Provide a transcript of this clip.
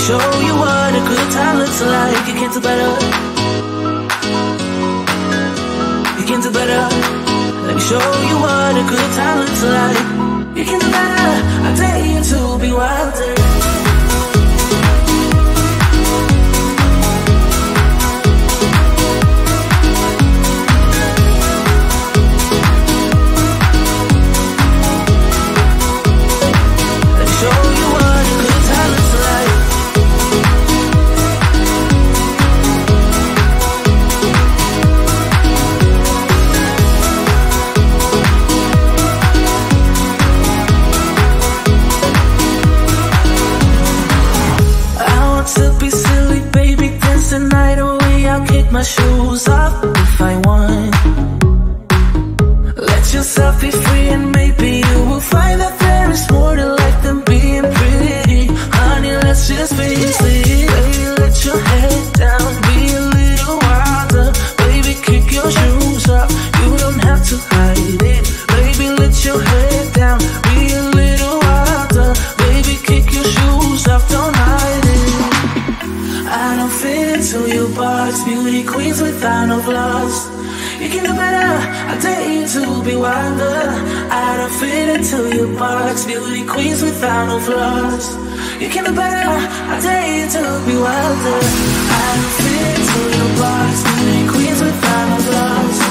show you what a good time looks like. You can do better. You can do better. Let me show you what a good time looks like. You can do better. I dare you to be wilder. My shoes off if I want. Let yourself be free and maybe you will find that there is more to life than being pretty. Honey, let's just face it. Baby, let your head down, be a little wilder. Baby, kick your shoes up, you don't have to hide it. Baby, let your head down, be a little wilder. Baby, kick your shoes up, don't hide it. I don't fit into your box, beauty queens without no flaws. You can do better, I dare you to be wilder. I don't fit into your box, beauty queens without no flaws. You can do better, I dare you to be wilder. I don't fit into your box, beauty queens without no flaws.